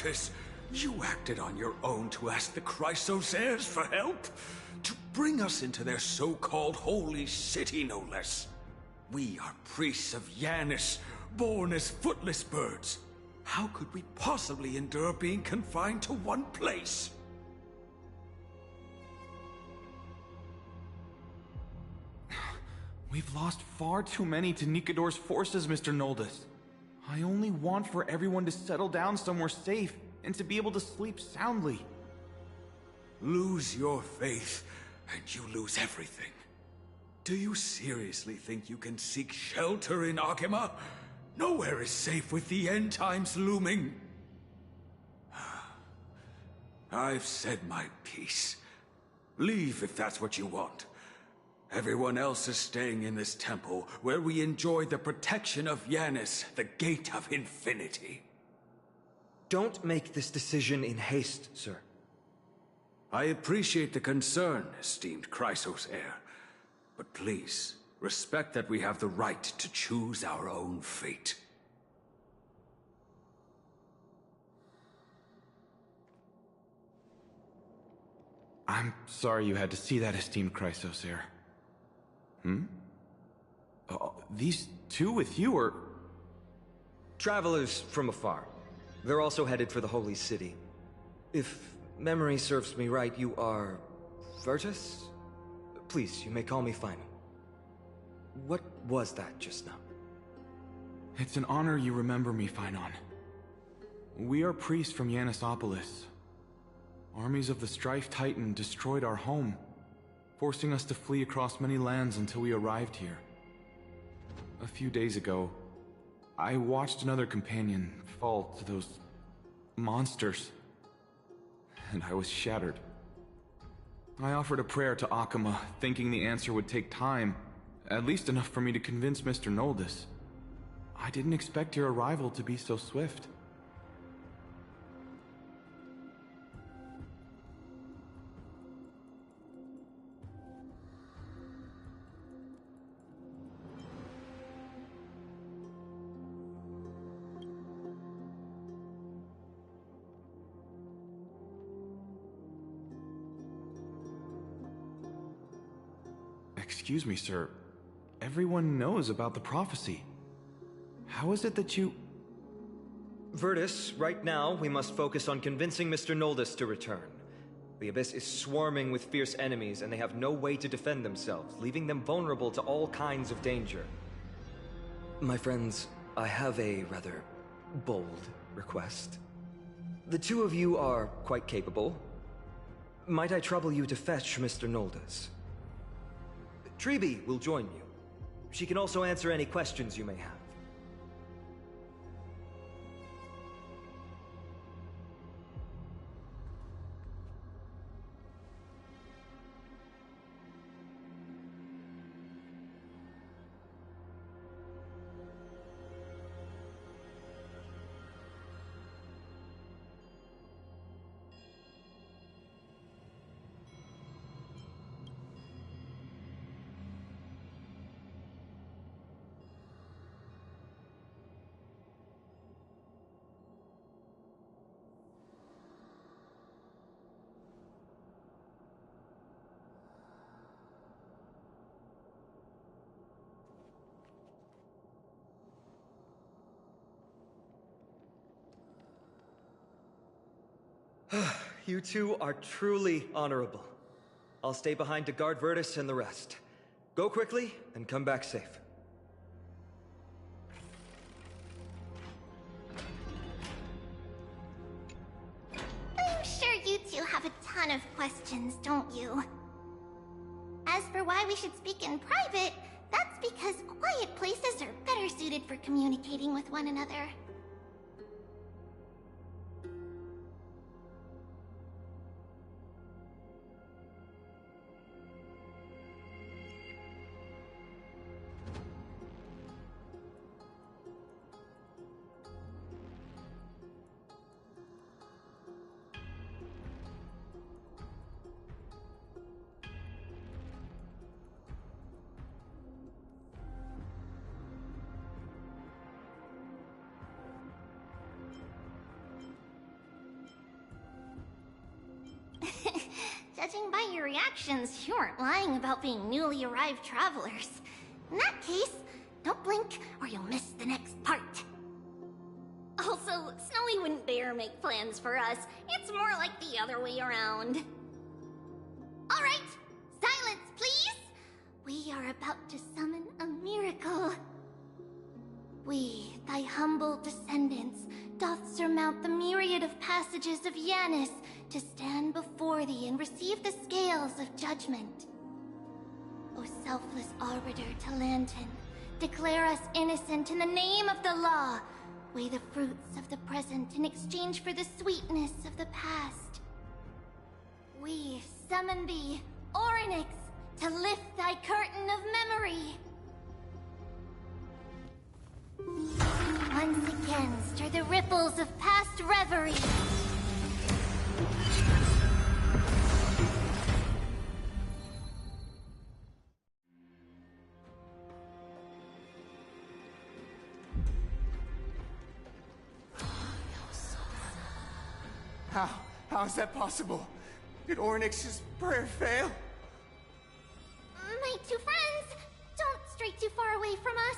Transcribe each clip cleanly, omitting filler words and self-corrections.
traitors! You acted on your own to ask the Chrysos heirs for help? To bring us into their so-called holy city, no less. We are priests of Yanis, born as footless birds. How could we possibly endure being confined to one place? We've lost far too many to Nikador's forces, Mr. Noldus. I only want for everyone to settle down somewhere safe and to be able to sleep soundly. Lose your faith, and you lose everything. Do you seriously think you can seek shelter in Akima? Nowhere is safe with the end times looming. I've said my piece. Leave if that's what you want. Everyone else is staying in this temple, where we enjoy the protection of Yanis, the Gate of Infinity. Don't make this decision in haste, sir. I appreciate the concern, esteemed Chrysos heir. But please, respect that we have the right to choose our own fate. I'm sorry you had to see that, esteemed Chrysos heir. These two with you are... Travelers from afar. They're also headed for the Holy City. If memory serves me right, you are... Virtus? Please, you may call me Phainon. What was that just now? It's an honor you remember me, Phainon. We are priests from Yanisopolis. Armies of the Strife Titan destroyed our home, forcing us to flee across many lands until we arrived here. A few days ago, I watched another companion fall to those monsters, and I was shattered. I offered a prayer to Akima, thinking the answer would take time, at least enough for me to convince Mr. Noldus. I didn't expect your arrival to be so swift. Excuse me, sir. Everyone knows about the prophecy. How is it that you... Virtus, right now, we must focus on convincing Mr. Noldus to return. The Abyss is swarming with fierce enemies, and they have no way to defend themselves, leaving them vulnerable to all kinds of danger. My friends, I have a rather bold request. The two of you are quite capable. Might I trouble you to fetch Mr. Noldus? Tribbie will join you. She can also answer any questions you may have. You two are truly honorable. I'll stay behind to guard Virtus and the rest. Go quickly and come back safe. I'm sure you two have a ton of questions, don't you? As for why we should speak in private, that's because quiet places are better suited for communicating with one another. Judging by your reactions, you aren't lying about being newly arrived travelers. In that case, don't blink or you'll miss the next part. Also, Snowy wouldn't dare make plans for us. It's more like the other way around. Alright, silence, please! We are about to summon a miracle. We, thy humble descendants, doth surmount the myriad of passages of Yanis to stand before thee and receive the scales of judgment. O selfless arbiter to Lantern, declare us innocent in the name of the law. Weigh the fruits of the present in exchange for the sweetness of the past. We summon thee, Orynyx, to lift thy curtain of memory. Once again stir the ripples of past reverie. How is that possible? Did Orynyx's prayer fail? My two friends, don't stray too far away from us.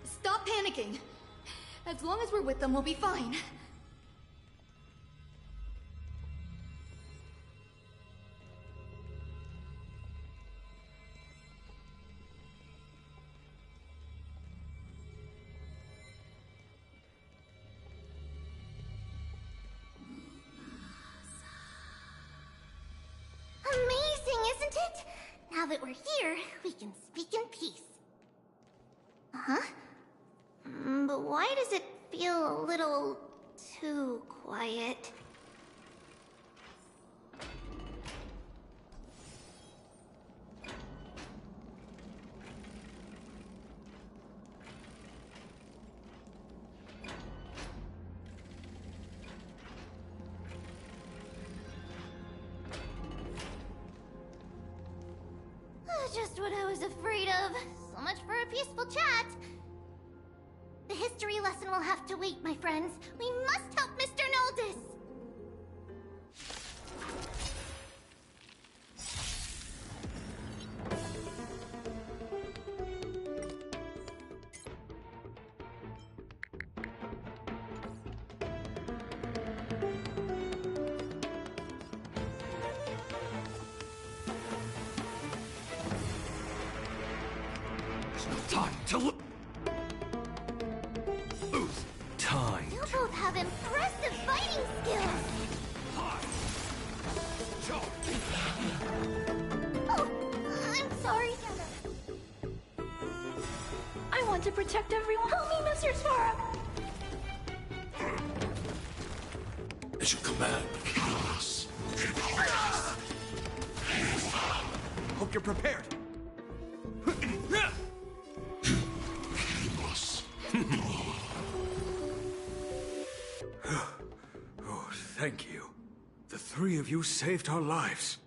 Stop panicking. As long as we're with them, we'll be fine. Amazing, isn't it? Now that we're here, we can speak in peace. Huh? But why does it feel a little too quiet? Just what I was afraid of. So much for a peaceful chat. The history lesson will have to wait, my friends. We must help Mr. Noldis! Time to lose time. You both have impressive fighting skills! Oh, I'm sorry. I want to protect everyone. Help me, Mr. Sparrow! As you command, chaos. Hope you're prepared. Oh, thank you. The three of you saved our lives.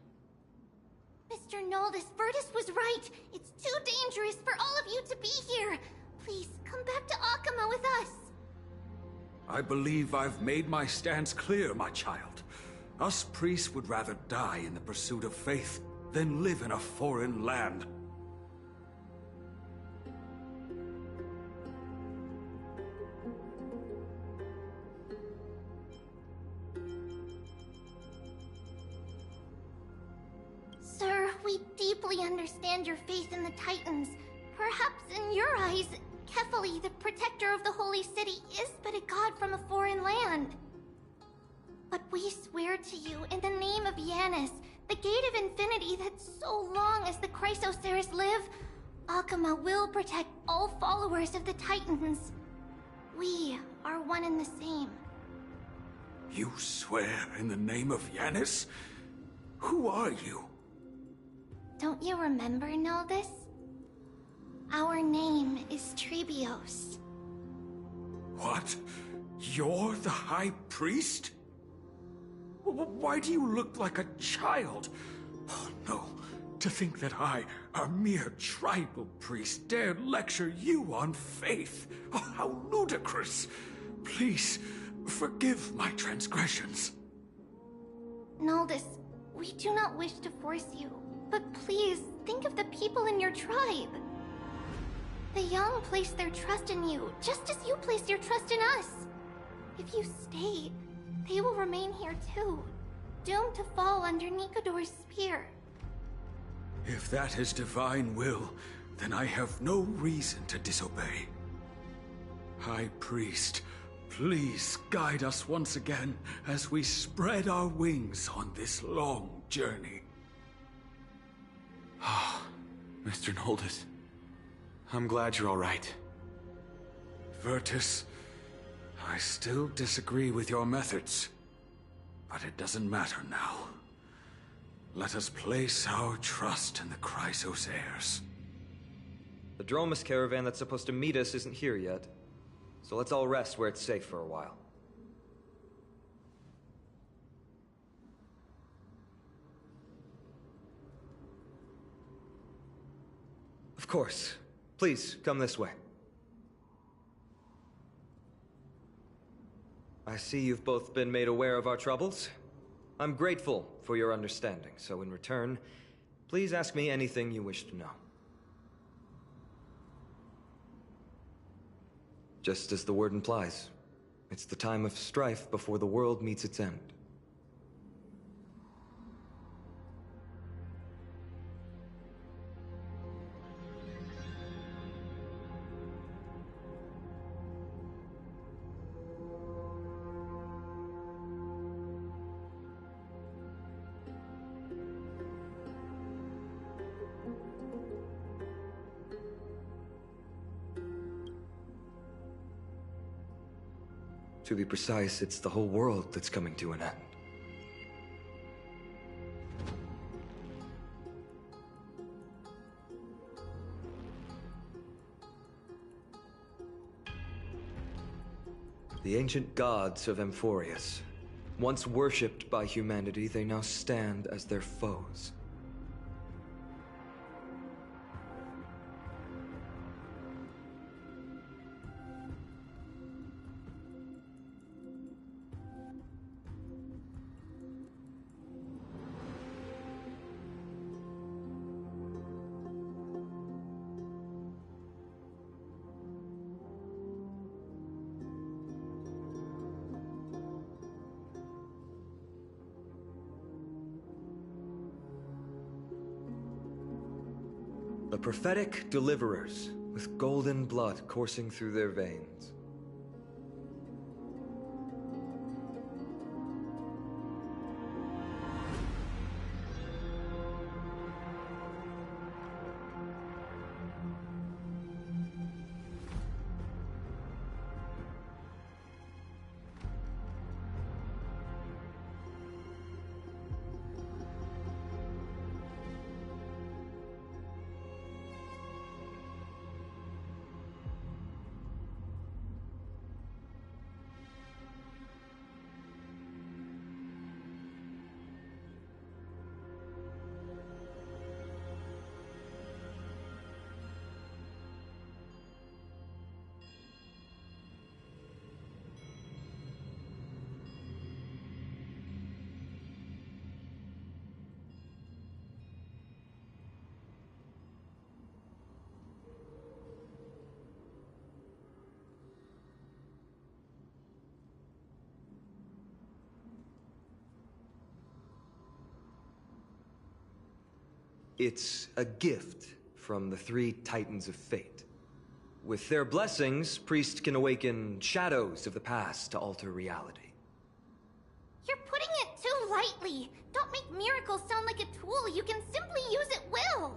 Mr. Noldis, Virtus was right. It's too dangerous for all of you to be here. Please, come back to Akama with us. I believe I've made my stance clear, my child. Us priests would rather die in the pursuit of faith than live in a foreign land. Sir, we deeply understand your faith in the Titans. Perhaps in your eyes, Kefali, the protector of the Holy City, is but a god from a foreign land. But we swear to you, in the name of Yanis, the Gate of Infinity, that so long as the Chrysoceres live, Akama will protect all followers of the Titans. We are one and the same. You swear in the name of Yanis? Who are you? Don't you remember, Noldis? Our name is Tribbios. What? You're the High Priest? Why do you look like a child? Oh, no. To think that I, a mere tribal priest, dared lecture you on faith. Oh, how ludicrous. Please, forgive my transgressions. Noldis, We do not wish to force you, but please think of the people in your tribe. The young place their trust in you, just as you place your trust in us. If you stay, they will remain here too, doomed to fall under Nikador's spear. If that is divine will, then I have no reason to disobey. High Priest, please guide us once again as we spread our wings on this long journey. Ah, Mr. Noldus. I'm glad you're all right. Virtus, I still disagree with your methods, but it doesn't matter now. Let us place our trust in the Chrysos heirs. The Dromus caravan that's supposed to meet us isn't here yet, so let's all rest where it's safe for a while. Of course. Please, come this way. I see you've both been made aware of our troubles. I'm grateful for your understanding, so in return, please ask me anything you wish to know. Just as the word implies, it's the time of strife before the world meets its end. To be precise, it's the whole world that's coming to an end. The ancient gods of Amphorius. Once worshipped by humanity, they now stand as their foes. The prophetic deliverers, with golden blood coursing through their veins. It's a gift from the three Titans of Fate. With their blessings, priests can awaken shadows of the past to alter reality. You're putting it too lightly. Don't make miracles sound like a tool you can simply use at will.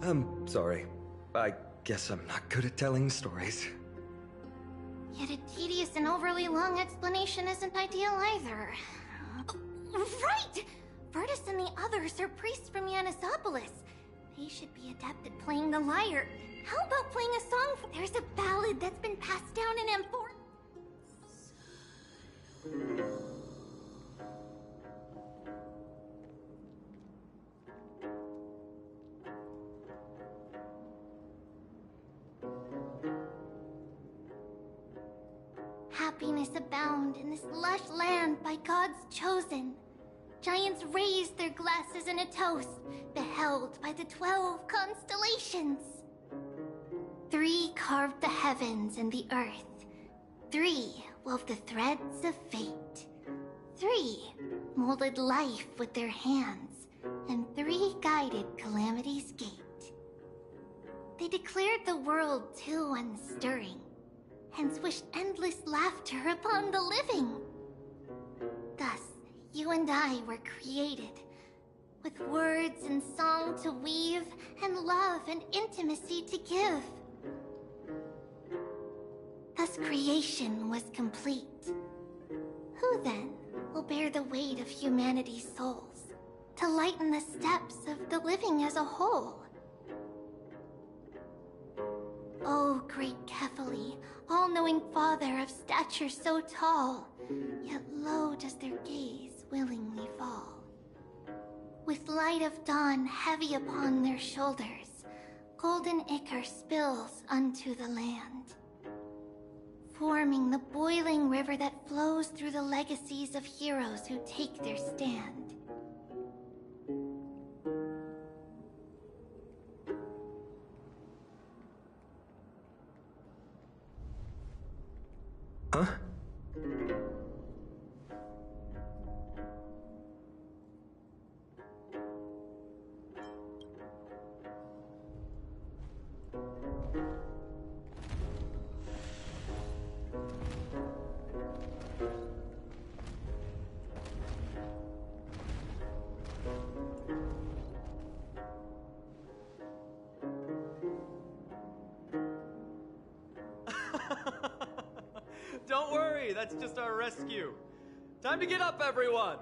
I'm sorry. I guess I'm not good at telling stories. Yet a tedious and overly long explanation isn't ideal either. Right! Virtus and the others are priests from Yanisopolis. They should be adept at playing the lyre. How about playing a song for— There's a ballad that's been passed down in Amphor— Happiness abound in this lush land by God's chosen. Giants raised their glasses in a toast, beheld by the 12 constellations. 3 carved the heavens and the earth. 3 wove the threads of fate. 3 molded life with their hands, and 3 guided calamity's gate. They declared the world too unstirring, hence wished endless laughter upon the living. Thus, you and I were created, with words and song to weave, and love and intimacy to give. Thus creation was complete. Who then will bear the weight of humanity's souls, to lighten the steps of the living as a whole? O great Kephali, all-knowing father of stature so tall, yet low does their gaze willingly fall. With light of dawn heavy upon their shoulders, golden ichor spills unto the land, forming the boiling river that flows through the legacies of heroes who take their stand. Huh? Don't worry, that's just our rescue. Time to get up, everyone!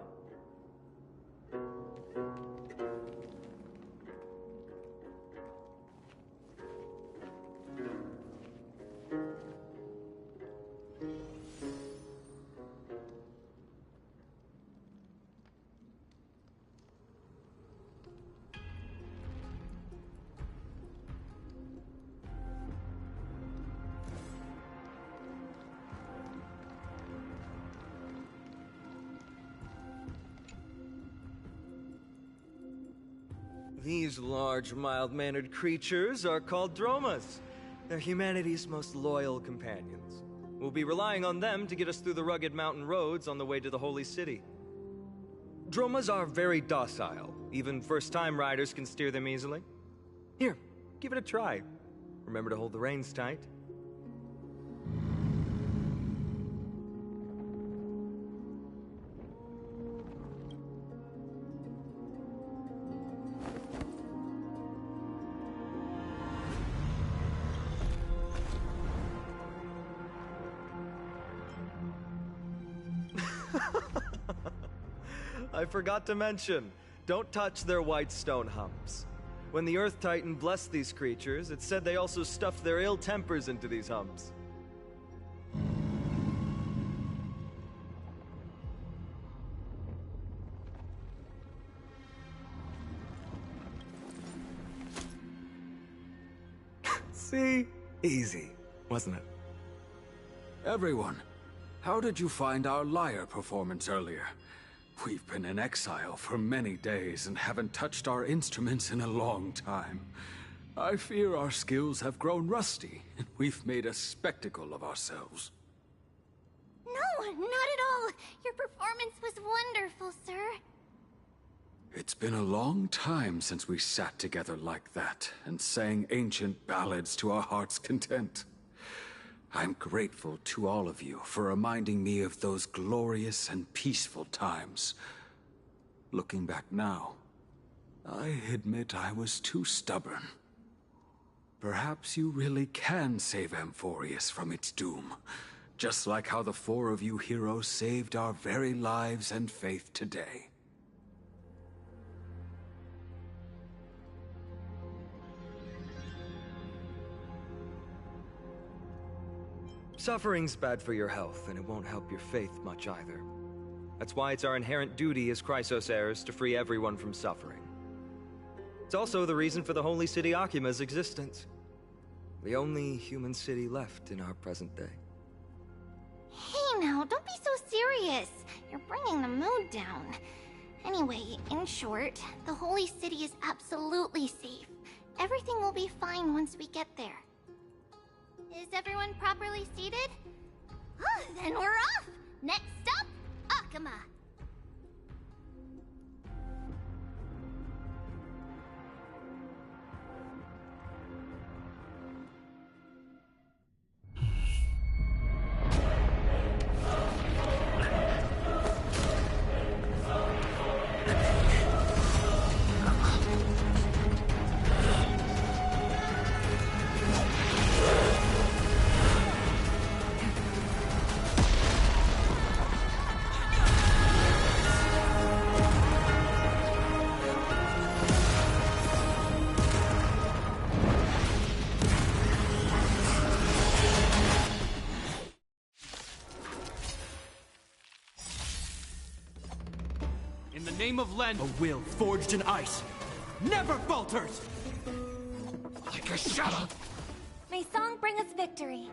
These large, mild-mannered creatures are called Dromas. They're humanity's most loyal companions. We'll be relying on them to get us through the rugged mountain roads on the way to the Holy City. Dromas are very docile. Even first-time riders can steer them easily. Here, give it a try. Remember to hold the reins tight. I forgot to mention, don't touch their white stone humps. When the Earth Titan blessed these creatures, it said they also stuffed their ill tempers into these humps. See? Easy, wasn't it? Everyone, how did you find our lyre performance earlier? We've been in exile for many days and haven't touched our instruments in a long time. I fear our skills have grown rusty, and we've made a spectacle of ourselves. No, not at all. Your performance was wonderful, sir. It's been a long time since we sat together like that and sang ancient ballads to our heart's content. I'm grateful to all of you for reminding me of those glorious and peaceful times. Looking back now, I admit I was too stubborn. Perhaps you really can save Amphorius from its doom, just like how the 4 of you heroes saved our very lives and faith today. Suffering's bad for your health, and it won't help your faith much either. That's why it's our inherent duty as Chrysos heirs to free everyone from suffering. It's also the reason for the Holy City Akima's existence. The only human city left in our present day. Hey now, don't be so serious. You're bringing the mood down. Anyway, in short, the Holy City is absolutely safe. Everything will be fine once we get there. Is everyone properly seated? Then we're off! Next stop, Akuma! In the name of Len, a will forged in ice never falters! Like a shadow! May song bring us victory.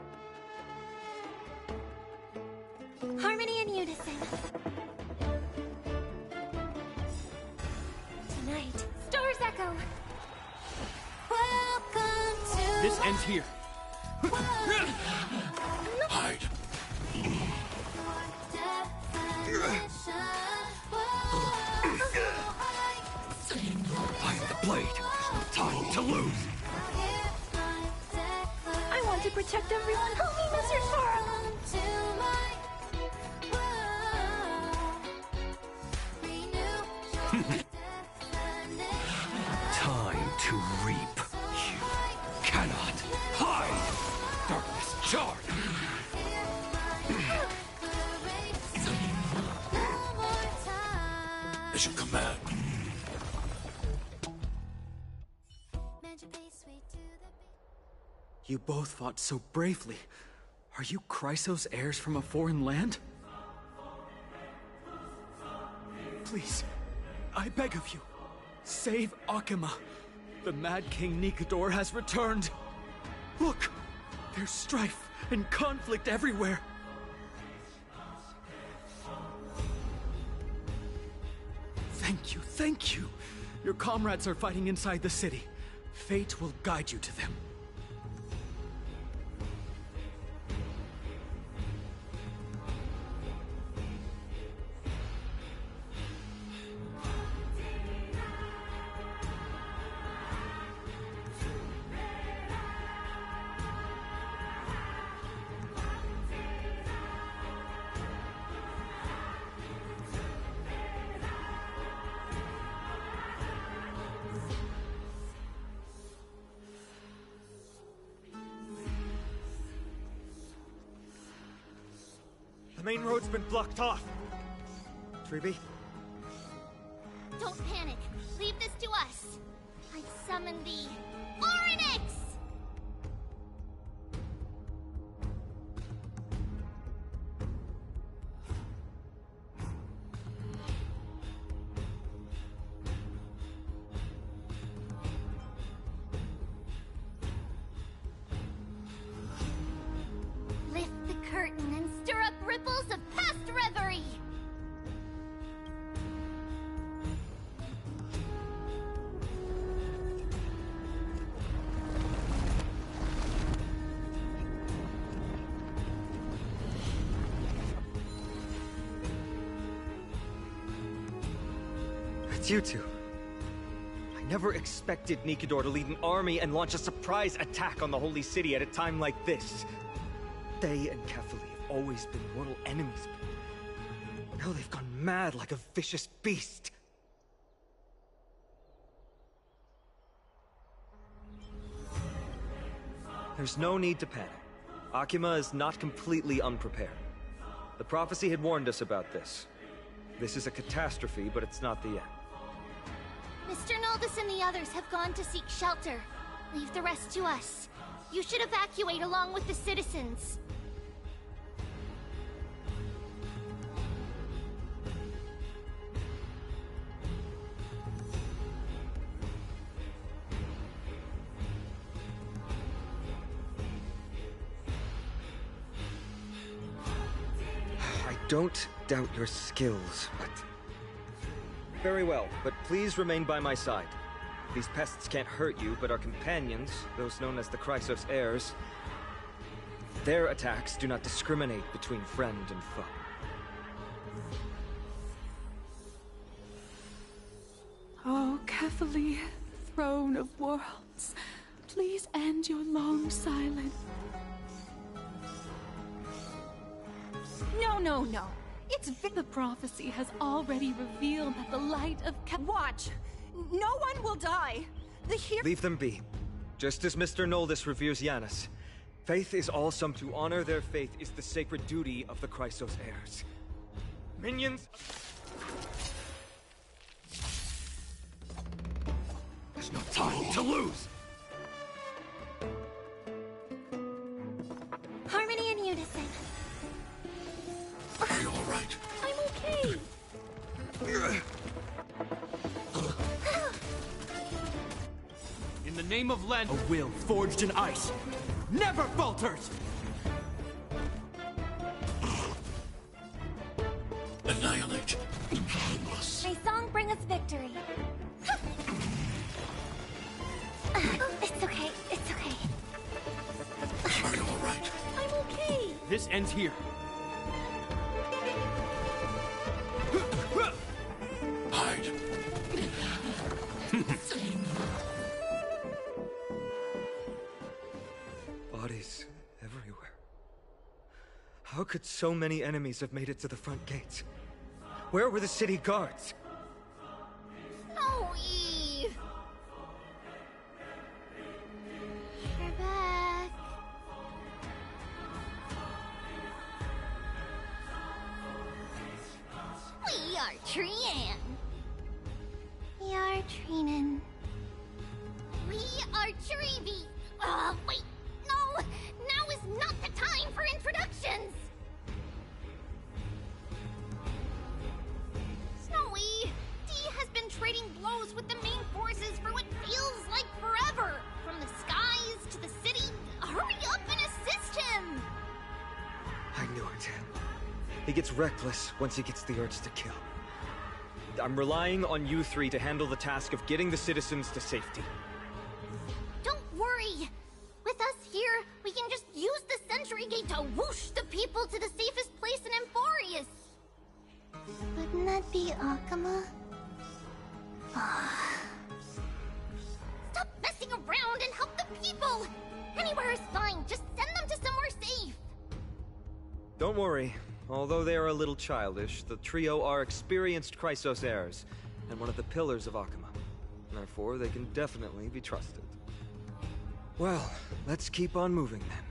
Harmony and unison. Tonight, stars echo. Welcome to This ends here. Hide! Find the blade! Time to lose! I want to protect everyone. Help me, Mr. Sora. Time to reap. You cannot hide! Darkness charge! As you command. You both fought so bravely. Are you Chrysos heirs from a foreign land? Please, I beg of you, save Akuma. The Mad King Nikador has returned. Look, there's strife and conflict everywhere. Thank you, thank you. Your comrades are fighting inside the city. Fate will guide you to them. The main road's been blocked off. Tribbie? Don't panic. Leave this to us. I summon the Oryx! Lift the curtain and stir up ripples of past reverie! It's you two. I never expected Nikador to lead an army and launch a surprise attack on the Holy City at a time like this. They and Kefali have always been mortal enemies, but now they've gone mad like a vicious beast. There's no need to panic. Akuma is not completely unprepared. The prophecy had warned us about this. This is a catastrophe, but it's not the end. Mr. Noldus and the others have gone to seek shelter. Leave the rest to us. You should evacuate along with the citizens. don't doubt your skills, but... Very well, but please remain by my side. These pests can't hurt you, but our companions, those known as the Chrysos heirs, their attacks do not discriminate between friend and foe. Oh, Kefali, throne of worlds, please end your long silence. No. It's the prophecy has already revealed that the light of Watch! No one will die! Leave them be. Just as Mr. Noldis reveres Yanis, faith is all some to honor their faith is the sacred duty of the Chrysos heirs. Minions... There's no time to lose! Harmony and unison. Are you alright? I'm okay. In the name of Len, a will forged in ice never falters! Annihilate. May song bring us victory. It's okay. It's okay. Are you alright? I'm okay. This ends here. Hide. Bodies everywhere. How could so many enemies have made it to the front gates? Where were the city guards? Snowy! You're back. We are Trian. We are Trinin. We are Tribbie. Wait. No! Now is not the time for introductions! Snowy, D has been trading blows with the main forces for what feels like forever. From the skies to the city. Hurry up and assist him! I knew it. He gets reckless once he gets the urge to kill. I'm relying on you three to handle the task of getting the citizens to safety. Don't worry! With us here, we can just use the Sentry Gate to whoosh the people to the safest place in Emporius! Wouldn't that be Akama? Stop messing around and help the people! Anywhere is fine, just send them to somewhere safe! Don't worry. Although they are a little childish, the trio are experienced Chrysos heirs, and one of the pillars of Akama. Therefore, they can definitely be trusted. Well, let's keep on moving then.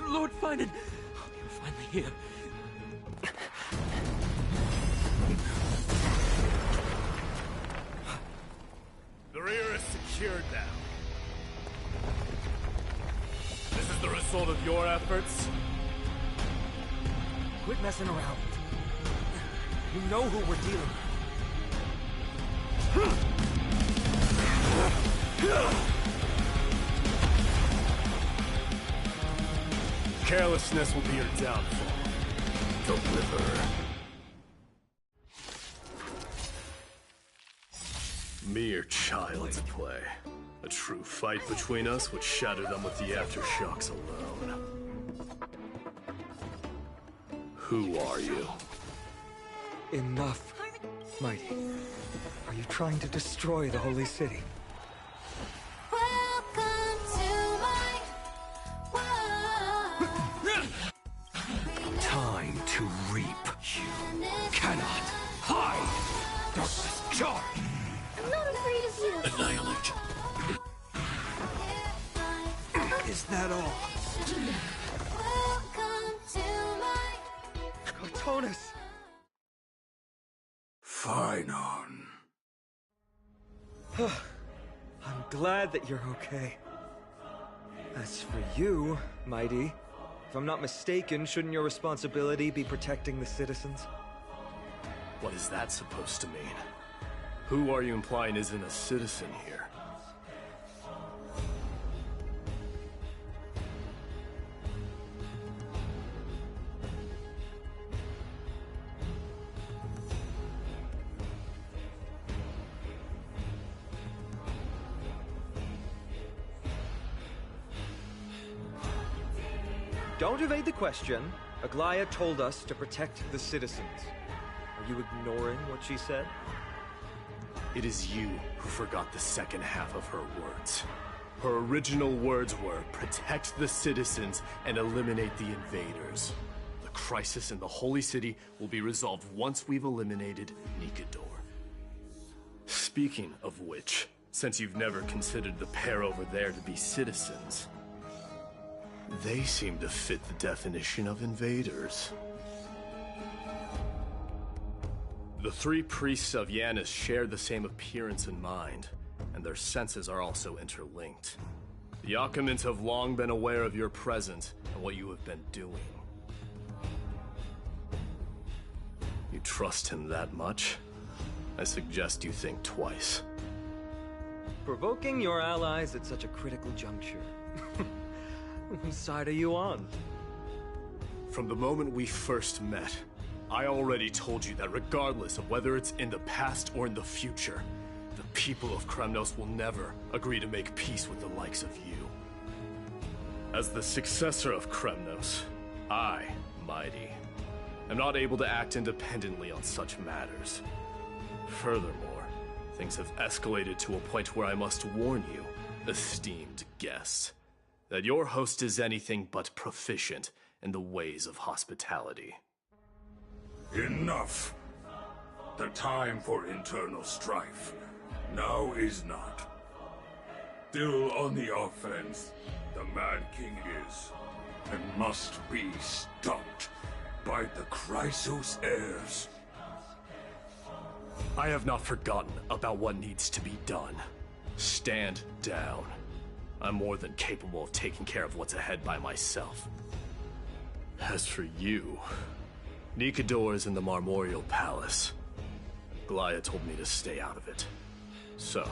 Lord Finan! You're finally here. The rear is secured now. This is the result of your efforts? Quit messing around. You know who we're dealing with. Carelessness will be your downfall. Deliver. Mere child's play. A true fight between us would shatter them with the aftershocks alone. Who are you? Enough, Mighty. Are you trying to destroy the Holy City? Welcome to my world. Time to reap. You cannot hide! Darkness, charge! I'm not afraid of you. Annihilate. Is that all? Cronus! Phynon. I'm glad that you're okay. As for you, Mighty, if I'm not mistaken, shouldn't your responsibility be protecting the citizens? What is that supposed to mean? Who are you implying isn't a citizen here? Don't evade the question. Aglaia told us to protect the citizens. Are you ignoring what she said? It is you who forgot the second half of her words. Her original words were, protect the citizens and eliminate the invaders. The crisis in the Holy City will be resolved once we've eliminated Nikador. Speaking of which, since you've never considered the pair over there to be citizens, they seem to fit the definition of invaders. The three priests of Yanis share the same appearance and mind, and their senses are also interlinked. The Achaemins have long been aware of your presence and what you have been doing. You trust him that much? I suggest you think twice. Provoking your allies at such a critical juncture. Whose side are you on? From the moment we first met, I already told you that regardless of whether it's in the past or in the future, the people of Kremnos will never agree to make peace with the likes of you. As the successor of Kremnos, I, Mighty, am not able to act independently on such matters. Furthermore, things have escalated to a point where I must warn you, esteemed guests, that your host is anything but proficient in the ways of hospitality. Enough. The time for internal strife now is not. Still on the offense, the Mad King is, and must be stopped by the Chrysos heirs. I have not forgotten about what needs to be done. Stand down. I'm more than capable of taking care of what's ahead by myself. As for you, Nikador is in the Marmorial Palace. Aglaia told me to stay out of it. So,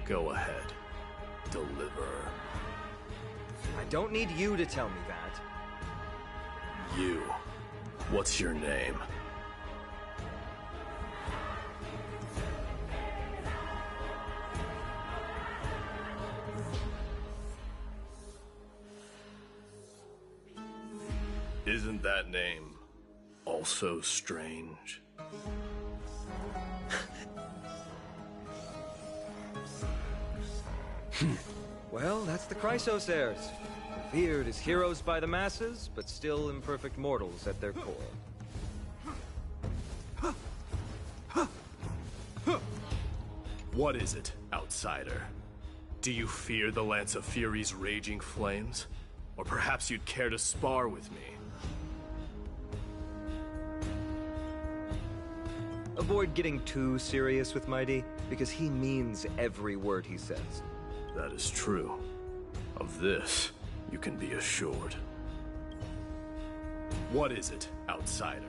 go ahead. Deliver. I don't need you to tell me that. You. What's your name? Isn't that name also strange? Well, that's the Chrysos heirs. Revered as heroes by the masses, but still imperfect mortals at their core. What is it, outsider? Do you fear the Lance of Fury's raging flames? Or perhaps you'd care to spar with me? Avoid getting too serious with Mighty, because he means every word he says. That is true. Of this, you can be assured. What is it, outsider?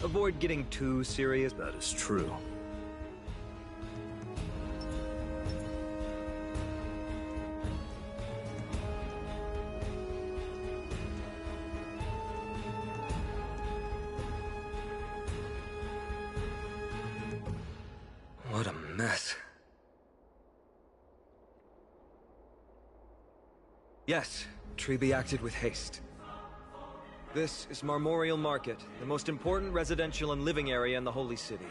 Avoid getting too serious. That is true. What a mess. Yes, Tribbie acted with haste. This is Marmorial Market, the most important residential and living area in the Holy City.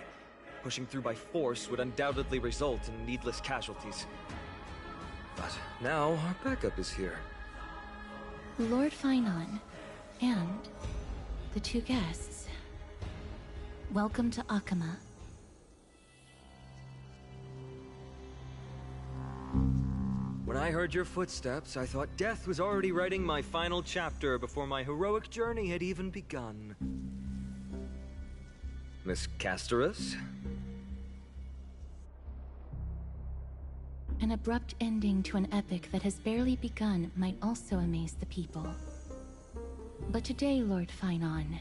Pushing through by force would undoubtedly result in needless casualties. But now our backup is here. Lord Phynon, and the two guests. Welcome to Achaema. When I heard your footsteps, I thought death was already writing my final chapter before my heroic journey had even begun. Miss Castorus? An abrupt ending to an epic that has barely begun might also amaze the people. But today, Lord Finon,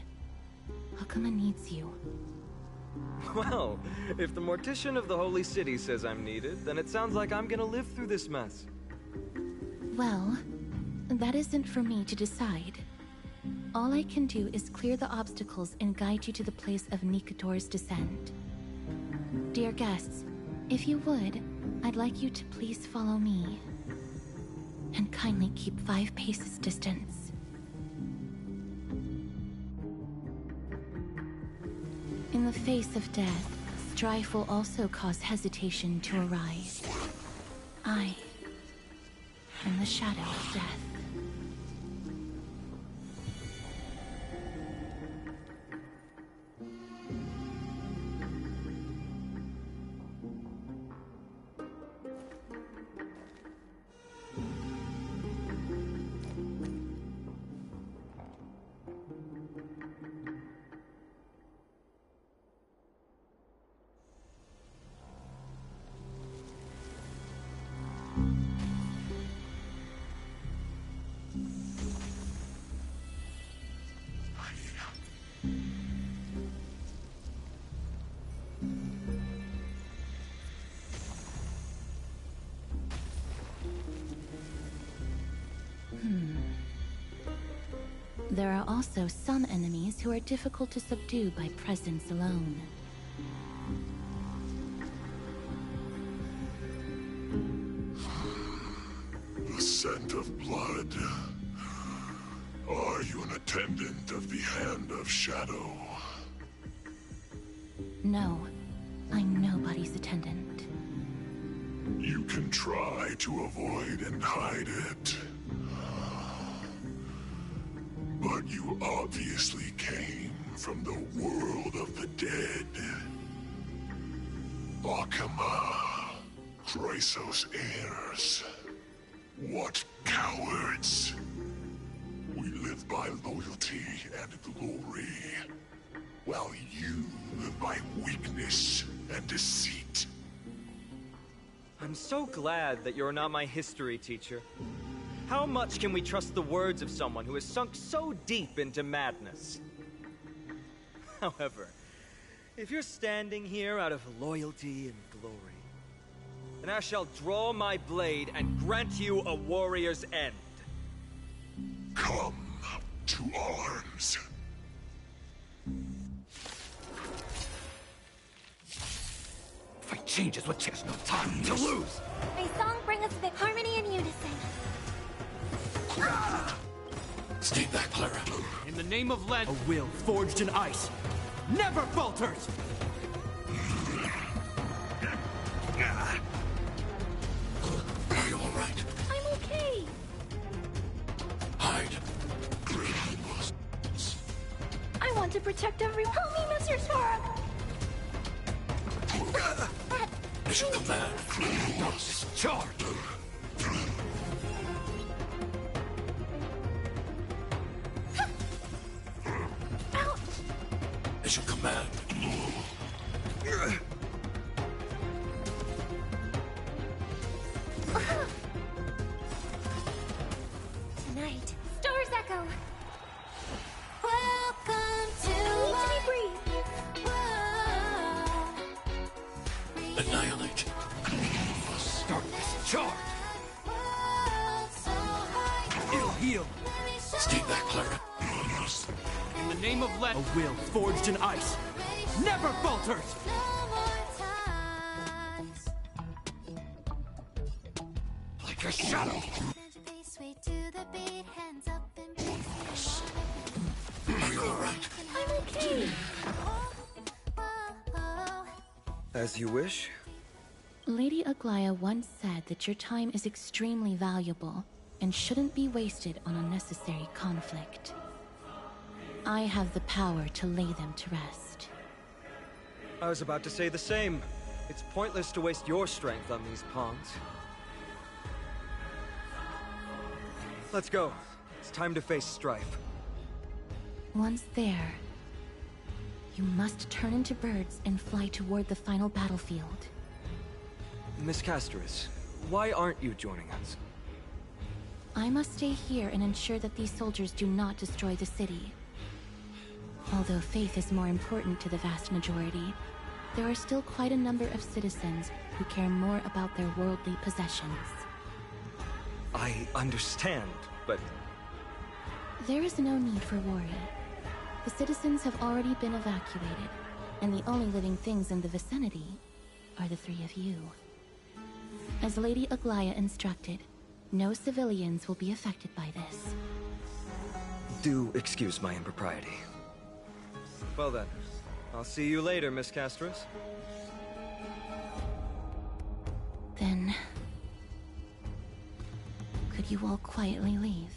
Akama needs you. Well, if the Mortician of the Holy City says I'm needed, then it sounds like I'm gonna live through this mess. Well, that isn't for me to decide. All I can do is clear the obstacles and guide you to the place of Nikator's descent. Dear guests, if you would, I'd like you to please follow me. And kindly keep 5 paces distance. In the face of death, strife will also cause hesitation to arise. I am the shadow of death. There are also some enemies who are difficult to subdue by presence alone. The scent of blood. Are you an attendant of the Hand of Shadow? No, I'm nobody's attendant. You can try to avoid and hide it. But you obviously came from the world of the dead. Akama, Chrysos heirs. What cowards! We live by loyalty and glory, while you live by weakness and deceit. I'm so glad that you're not my history teacher. How much can we trust the words of someone who has sunk so deep into madness? However, if you're standing here out of loyalty and glory, then I shall draw my blade and grant you a warrior's end. Come to arms. Fight changes with chess, no time to lose. May song bring us harmony and unison. Stay back, Clara. In the name of Len, a will forged in ice never falters! Are you all right? I'm okay. Hide. I want to protect everyone. Help me, Mr. Storm! Mission command. Charge. Mission command. Tonight, Stars Echo. Welcome to my Annihilate. Darkness, charge. It'll heal. Stay back, Clara. In the name of Len, a will forged in ice never falters! Like a shadow. Are you all right? I'm okay. As you wish. Lady Aglaya once said that your time is extremely valuable and shouldn't be wasted on unnecessary conflict. I have the power to lay them to rest. I was about to say the same. It's pointless to waste your strength on these pawns. Let's go. It's time to face strife. Once there, You must turn into birds and fly toward the final battlefield. Miss Castris, why aren't you joining us? I must stay here and ensure that these soldiers do not destroy the city. Although faith is more important to the vast majority, there are still quite a number of citizens who care more about their worldly possessions. I understand, but... There is no need for worry. The citizens have already been evacuated, and the only living things in the vicinity are the three of you. As Lady Aglaya instructed, no civilians will be affected by this. Do excuse my impropriety. Well then, I'll see you later, Miss Castris. Then... could you all quietly leave?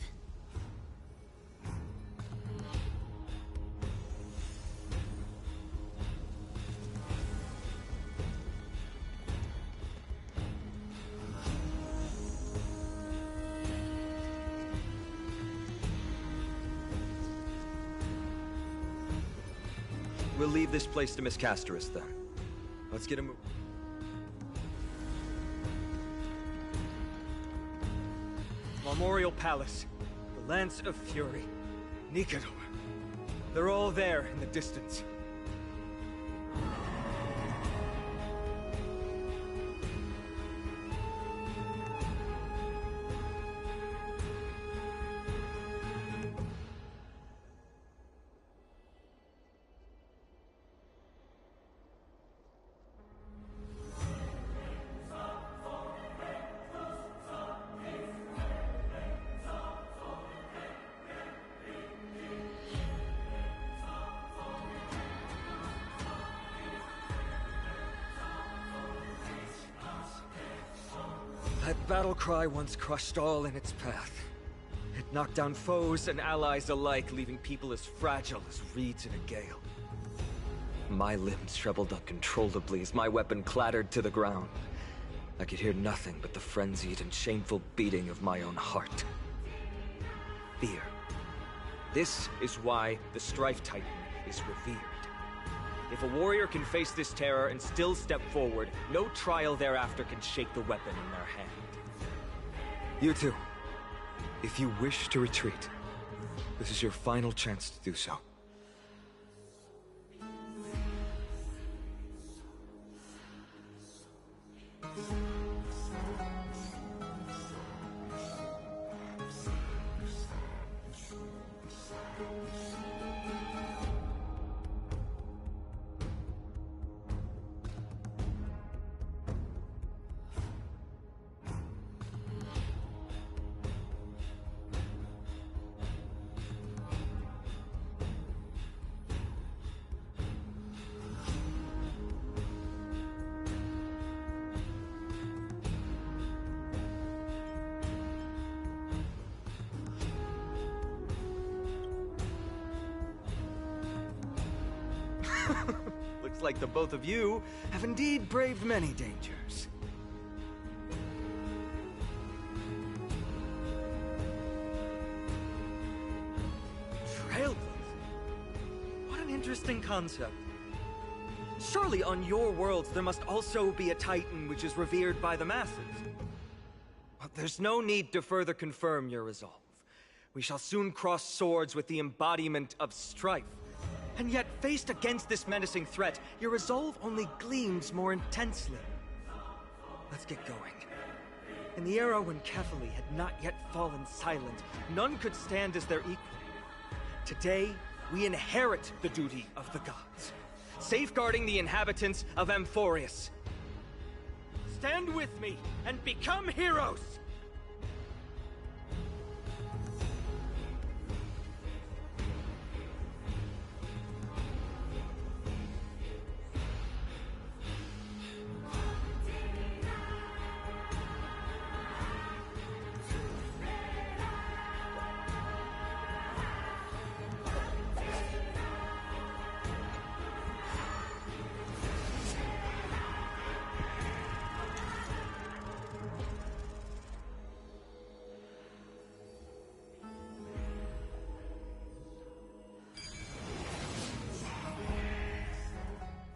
We'll leave this place to Miss Castris, then. Let's get a move. Memorial Palace, the Lance of Fury, Nicanor. They're all there in the distance. That battle cry once crushed all in its path. It knocked down foes and allies alike, leaving people as fragile as reeds in a gale. My limbs trembled uncontrollably as my weapon clattered to the ground. I could hear nothing but the frenzied and shameful beating of my own heart. Fear. This is why the Strife Titan is revered. If a warrior can face this terror and still step forward, no trial thereafter can shake the weapon in their hand. You two, if you wish to retreat, this is your final chance to do so. Looks like the both of you have indeed braved many dangers. Trailblazer? What an interesting concept. Surely on your worlds there must also be a Titan which is revered by the masses. But there's no need to further confirm your resolve. We shall soon cross swords with the embodiment of strife. And yet, faced against this menacing threat, your resolve only gleams more intensely. Let's get going. In the era when Kefali had not yet fallen silent, none could stand as their equal. Today, we inherit the duty of the gods, safeguarding the inhabitants of Amphorius. Stand with me and become heroes!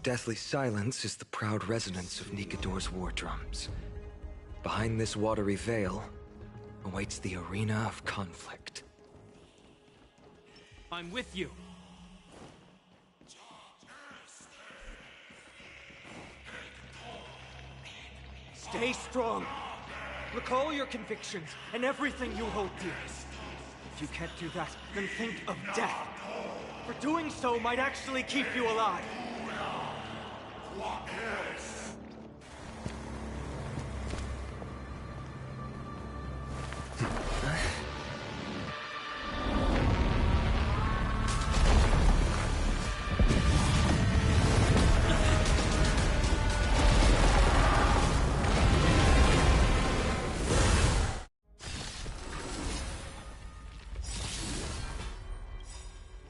deathly silence is the proud resonance of Nikador's war drums. Behind this watery veil awaits the arena of conflict. I'm with you. Stay strong. Recall your convictions and everything you hold dear. If you can't do that, then think of death. For doing so might actually keep you alive.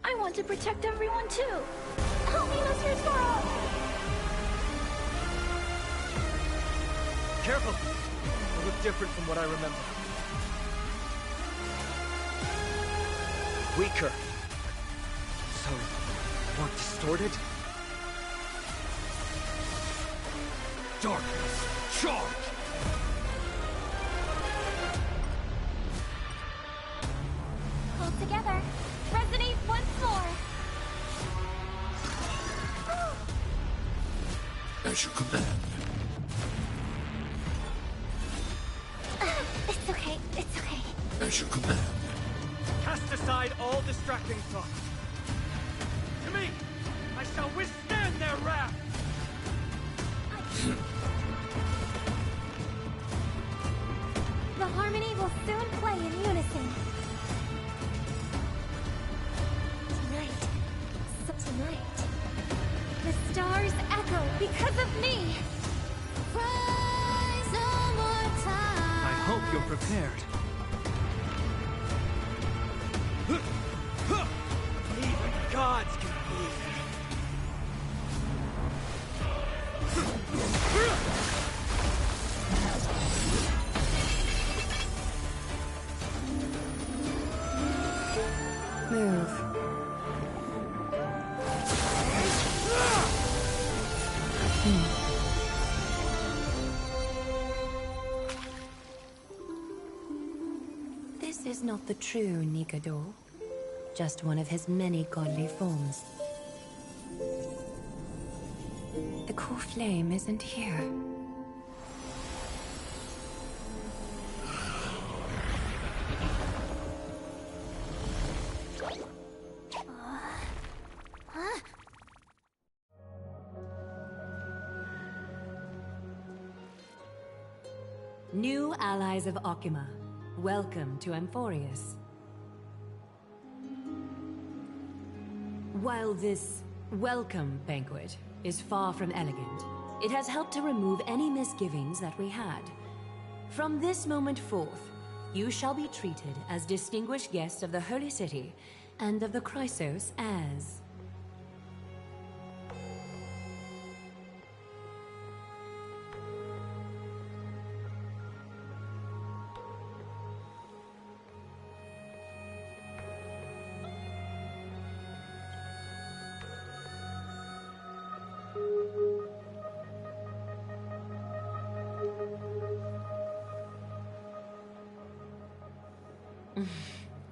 I want to protect everyone too. Help me, Mr. Squirrel! Careful! You look different from what I remember. Weaker. So, more distorted? Darkness, charge! Hold together. Resonate once more. As you command. It's okay, it's okay. As you command. Cast aside all distracting thoughts. To me, I shall withstand their wrath! The harmony will soon play in unison. Tonight, the stars echo because of me. Rise no more time. I hope you're prepared. Even gods can believe. Move. This is not the true Nikador, just one of his many godly forms. The core flame isn't here. New allies of Okima, welcome to Amphorius. While this welcome banquet is far from elegant, it has helped to remove any misgivings that we had. From this moment forth, you shall be treated as distinguished guests of the Holy City and of the Chrysos as...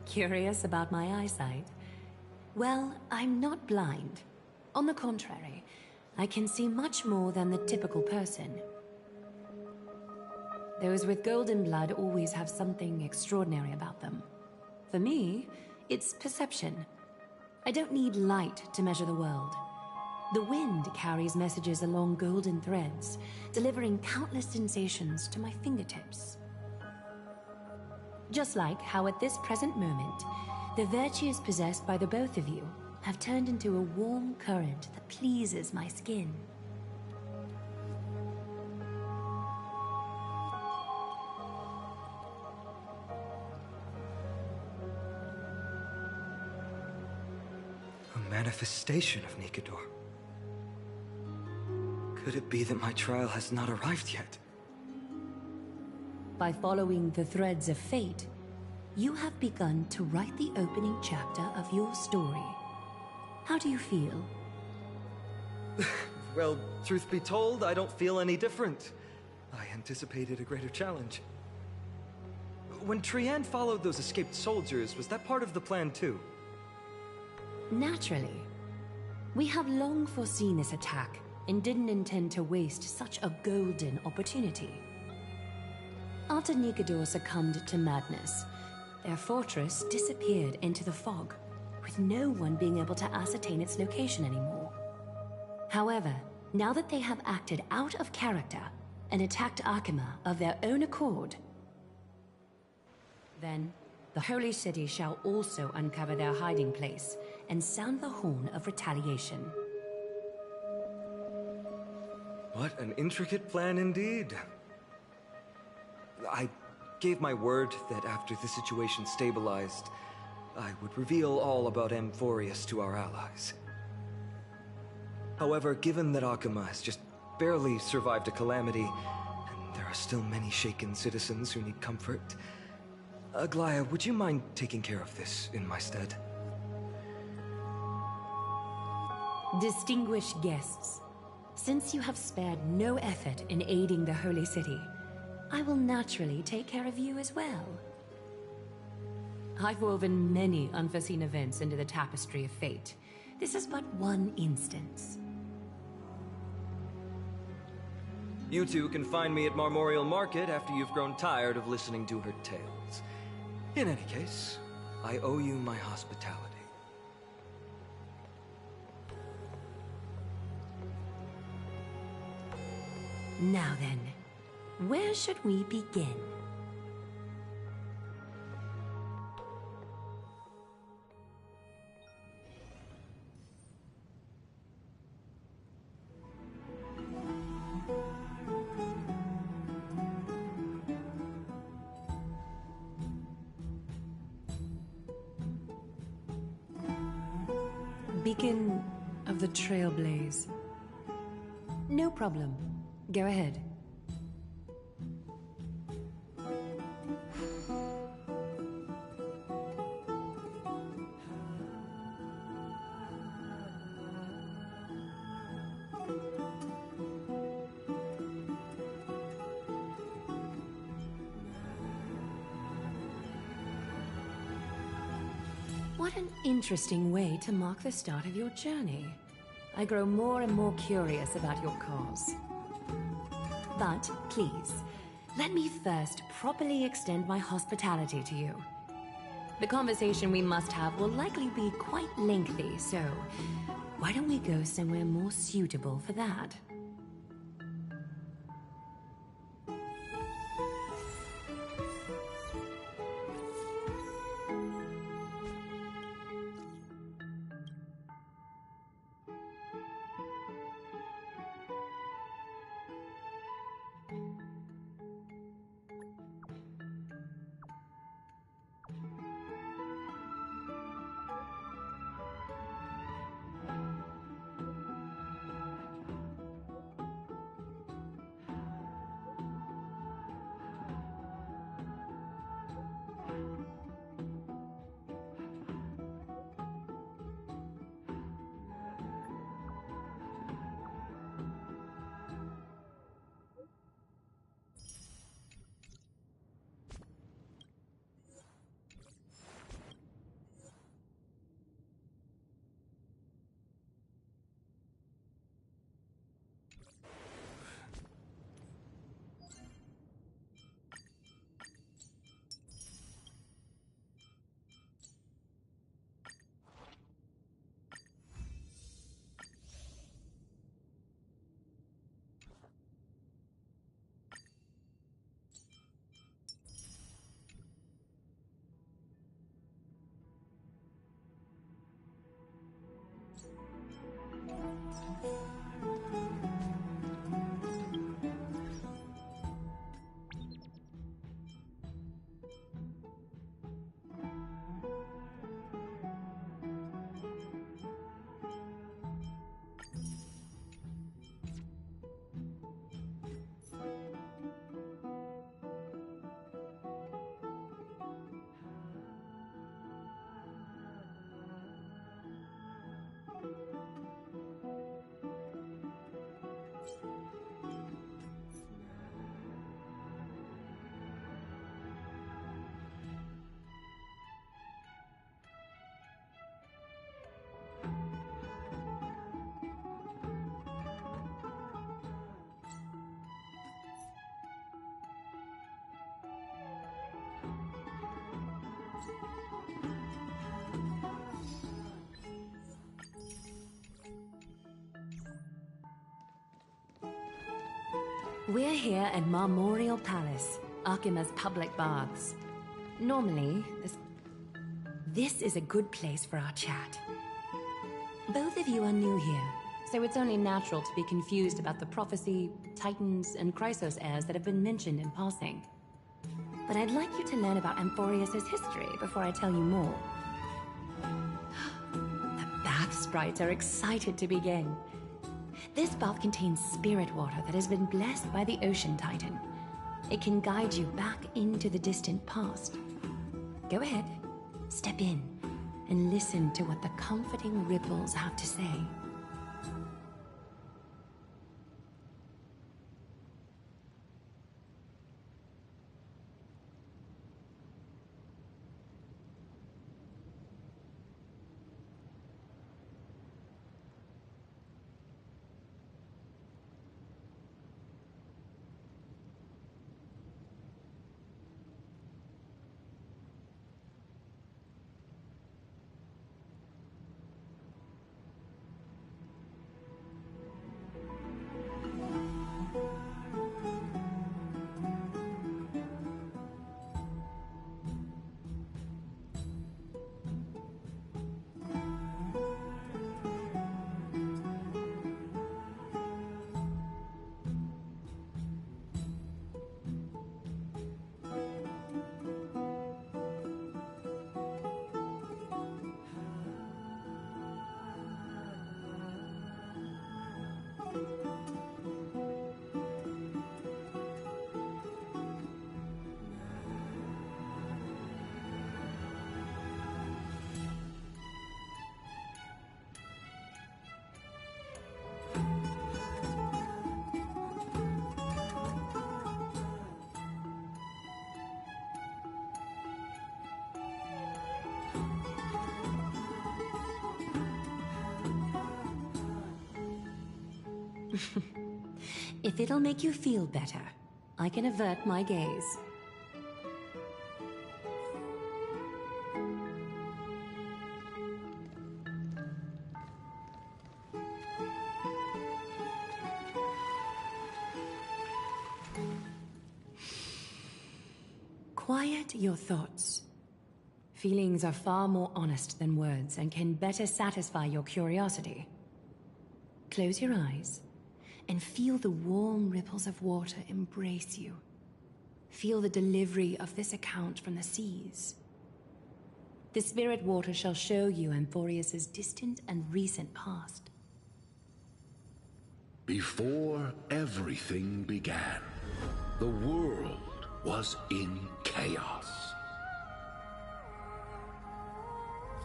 Curious about my eyesight? Well, I'm not blind. On the contrary, I can see much more than the typical person. Those with golden blood always have something extraordinary about them. For me, it's perception. I don't need light to measure the world. The wind carries messages along golden threads, delivering countless sensations to my fingertips. Just like how at this present moment, the virtues possessed by the both of you have turned into a warm current that pleases my skin. A manifestation of Nikador. Could it be that my trial has not arrived yet? By following the threads of fate, you have begun to write the opening chapter of your story. How do you feel? Well, truth be told, I don't feel any different. I anticipated a greater challenge. When Trianne followed those escaped soldiers, was that part of the plan too? Naturally. We have long foreseen this attack and didn't intend to waste such a golden opportunity. After Nikador succumbed to madness, their fortress disappeared into the fog, with no one being able to ascertain its location anymore. However, now that they have acted out of character and attacked Akima of their own accord, then the Holy City shall also uncover their hiding place and sound the horn of retaliation. What an intricate plan indeed. I gave my word that after the situation stabilized, I would reveal all about Amphorius to our allies. However, given that Akima has just barely survived a calamity, and there are still many shaken citizens who need comfort, Aglaya, would you mind taking care of this in my stead? Distinguished guests, since you have spared no effort in aiding the Holy City, I will naturally take care of you as well. I've woven many unforeseen events into the tapestry of fate. This is but one instance. You two can find me at Marmorial Market after you've grown tired of listening to her tales. In any case, I owe you my hospitality. Now then, where should we begin? Beacon of the Trailblaze. No problem. Go ahead. What an interesting way to mark the start of your journey. I grow more and more curious about your cause. But please, let me first properly extend my hospitality to you. The conversation we must have will likely be quite lengthy, so why don't we go somewhere more suitable for that? We're here at Marmorial Palace, Akima's public baths. Normally, this is a good place for our chat. Both of you are new here, so it's only natural to be confused about the prophecy, titans, and Chrysos heirs that have been mentioned in passing. But I'd like you to learn about Amphorius' history before I tell you more. The bath sprites are excited to begin. This bath contains spirit water that has been blessed by the Ocean Titan. It can guide you back into the distant past. Go ahead, step in, and listen to what the comforting ripples have to say. If it'll make you feel better, I can avert my gaze. Quiet your thoughts. Feelings are far more honest than words and can better satisfy your curiosity. Close your eyes and feel the warm ripples of water embrace you. Feel the delivery of this account from the seas. The spirit water shall show you Amphorius' distant and recent past. Before everything began, the world was in chaos.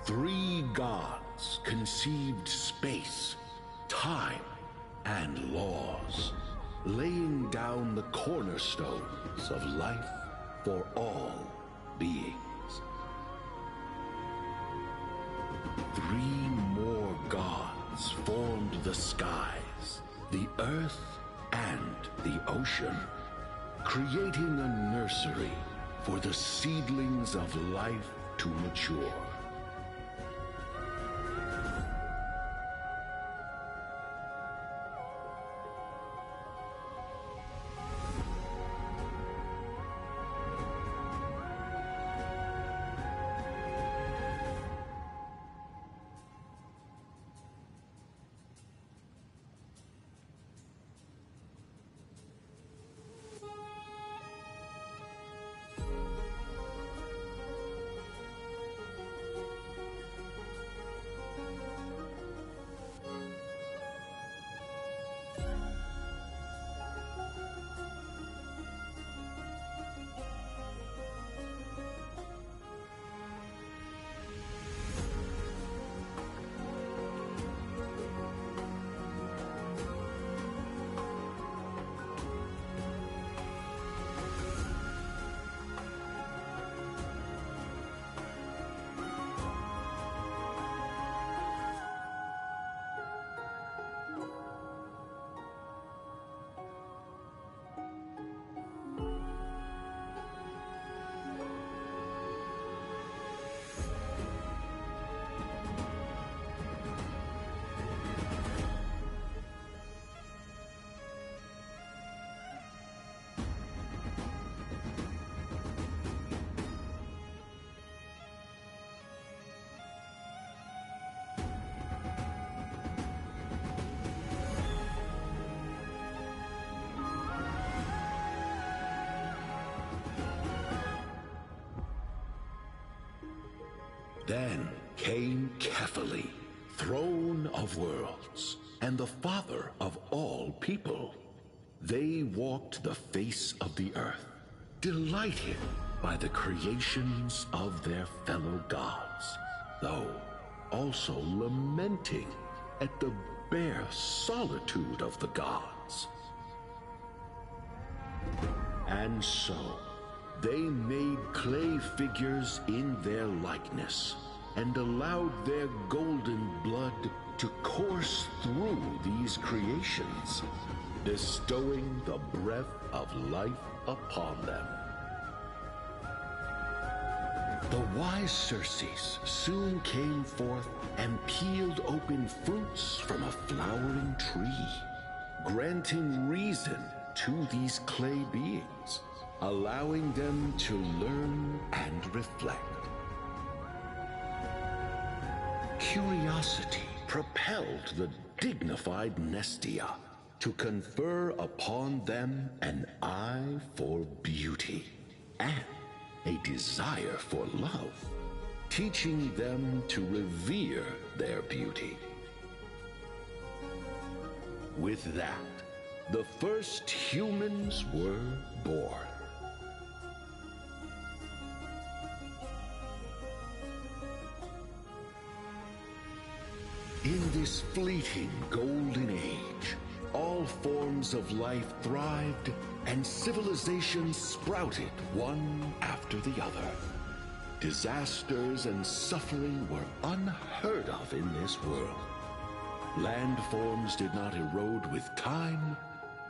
3 gods conceived space, time, and laws, laying down the cornerstones of life for all beings. 3 more gods formed the skies, the earth, and the ocean, creating a nursery for the seedlings of life to mature. Then came Kefali, throne of worlds, and the father of all people. They walked the face of the earth, delighted by the creations of their fellow gods, though also lamenting at the bare solitude of the gods. And so, they made clay figures in their likeness, and allowed their golden blood to course through these creations, bestowing the breath of life upon them. The wise Circes soon came forth and peeled open fruits from a flowering tree, granting reason to these clay beings, allowing them to learn and reflect. Curiosity propelled the dignified Nestia to confer upon them an eye for beauty and a desire for love, teaching them to revere their beauty. With that, the first humans were born. In this fleeting golden age, all forms of life thrived and civilizations sprouted one after the other. Disasters and suffering were unheard of in this world. Landforms did not erode with time,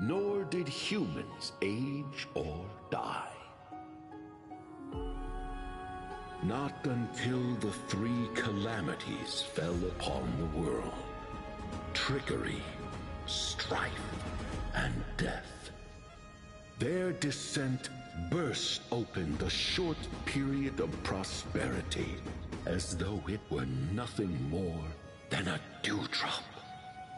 nor did humans age or die. Not until the three calamities fell upon the world: trickery, strife, and death. Their descent burst open the short period of prosperity, as though it were nothing more than a dewdrop.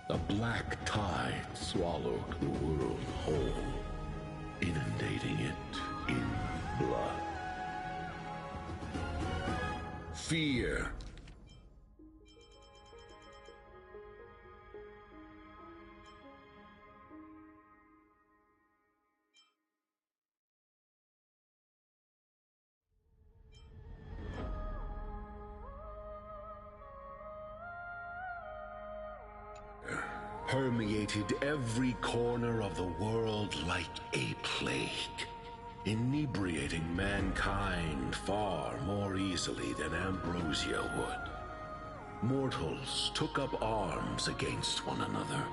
The black tide swallowed the world whole, inundating it in blood. Fear. Permeated every corner of the world like a plague, inebriating mankind far more easily than ambrosia would. Mortals took up arms against one another,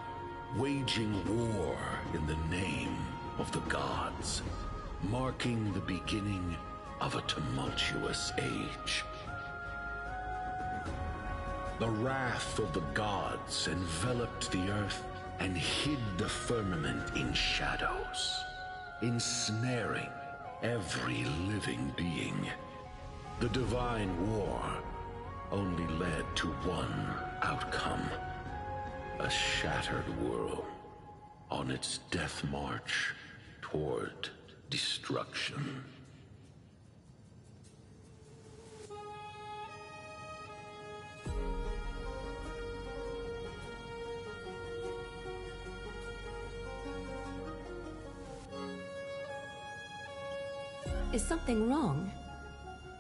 waging war in the name of the gods, marking the beginning of a tumultuous age. The wrath of the gods enveloped the earth and hid the firmament in shadows, ensnaring every living being. The divine war only led to one outcome: a shattered world on its death march toward destruction. Is something wrong?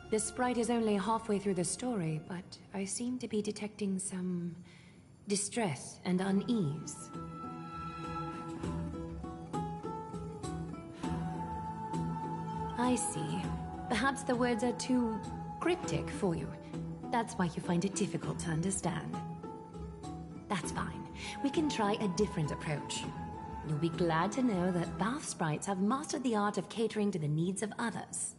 The sprite is only halfway through the story, but I seem to be detecting some distress and unease. I see. Perhaps the words are too cryptic for you. That's why you find it difficult to understand. That's fine. We can try a different approach. You'll be glad to know that bath sprites have mastered the art of catering to the needs of others.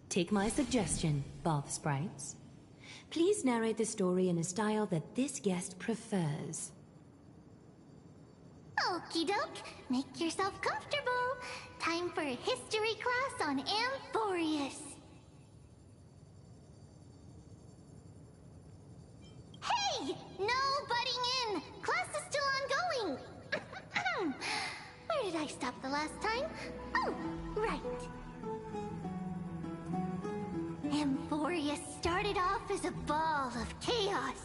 Take my suggestion, bath sprites. Please narrate the story in a style that this guest prefers. Okie doke, make yourself comfortable. Time for a history class on Amphorius. Hey! No butting in! Class is did I stop the last time? Oh, right. Amphoria started off as a ball of chaos.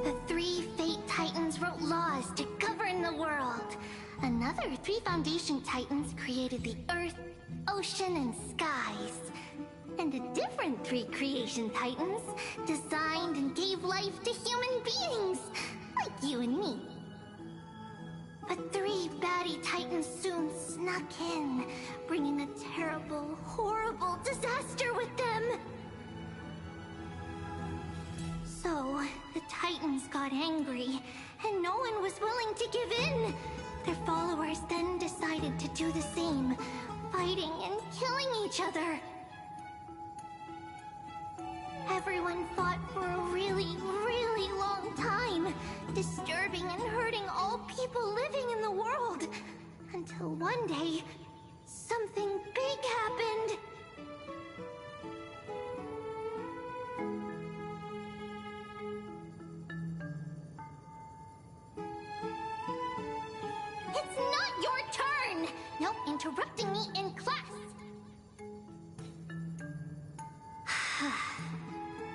The 3 Fate Titans wrote laws to govern the world. Another 3 Foundation Titans created the Earth, Ocean, and Skies. And a different 3 Creation Titans designed and gave life to human beings, like you and me. But 3 baddie Titans soon snuck in, bringing a terrible, horrible disaster with them. So, the Titans got angry, and no one was willing to give in. Their followers then decided to do the same, fighting and killing each other. Everyone fought for a really, really long time, disturbing and hurting all people living in the world. Until one day, something big happened. It's not your turn! No interrupting me in class!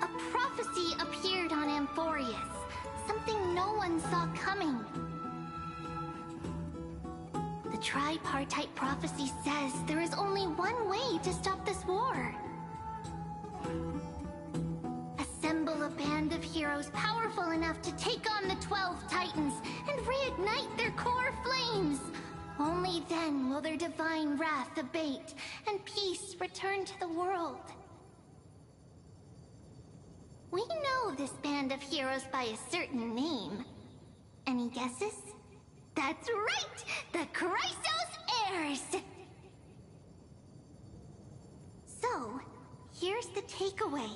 A prophecy appeared on Amphorius, something no one saw coming. The tripartite prophecy says there is only one way to stop this war. Assemble a band of heroes powerful enough to take on the 12 Titans and reignite their core flames. Only then will their divine wrath abate and peace return to the world. We know this band of heroes by a certain name. Any guesses? That's right! The Chrysos Heirs! So, here's the takeaway.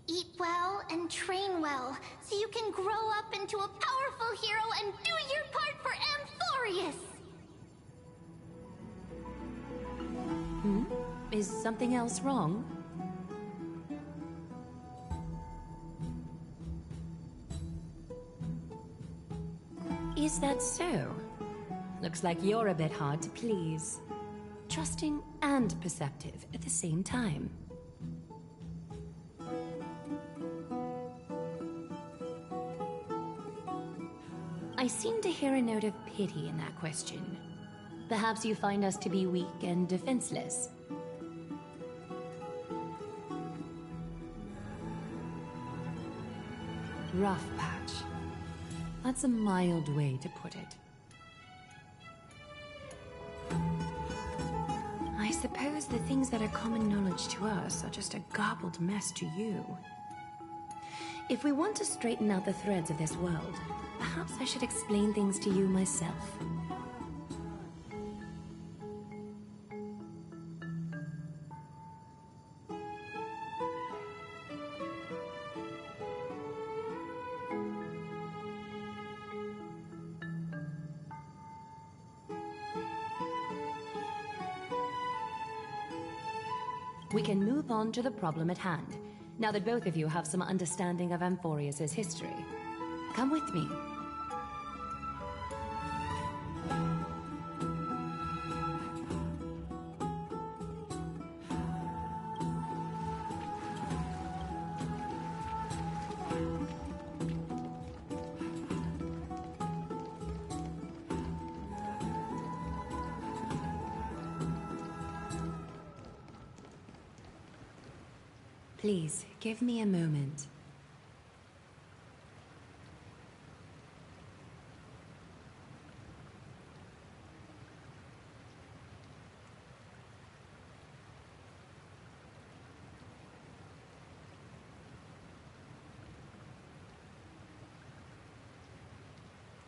Eat well and train well, so you can grow up into a powerful hero and do your part for Amphorius! Is something else wrong? Is that so? Looks like you're a bit hard to please. Trusting and perceptive at the same time. I seem to hear a note of pity in that question. Perhaps you find us to be weak and defenseless. Rough patch. That's a mild way to put it. I suppose the things that are common knowledge to us are just a garbled mess to you. If we want to straighten out the threads of this world, perhaps I should explain things to you myself. We can move on to the problem at hand, now that both of you have some understanding of Amphorius' history. Come with me. Please, give me a moment.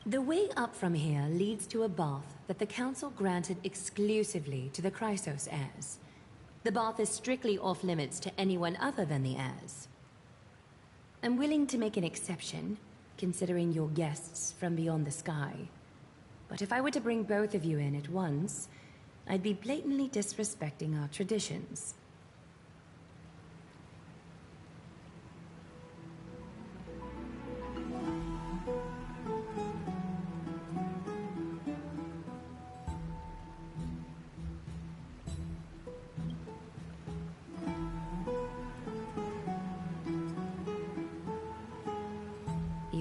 The way up from here leads to a bath that the Council granted exclusively to the Chrysos heirs. The bath is strictly off-limits to anyone other than the heirs. I'm willing to make an exception, considering you're guests from beyond the sky. But if I were to bring both of you in at once, I'd be blatantly disrespecting our traditions.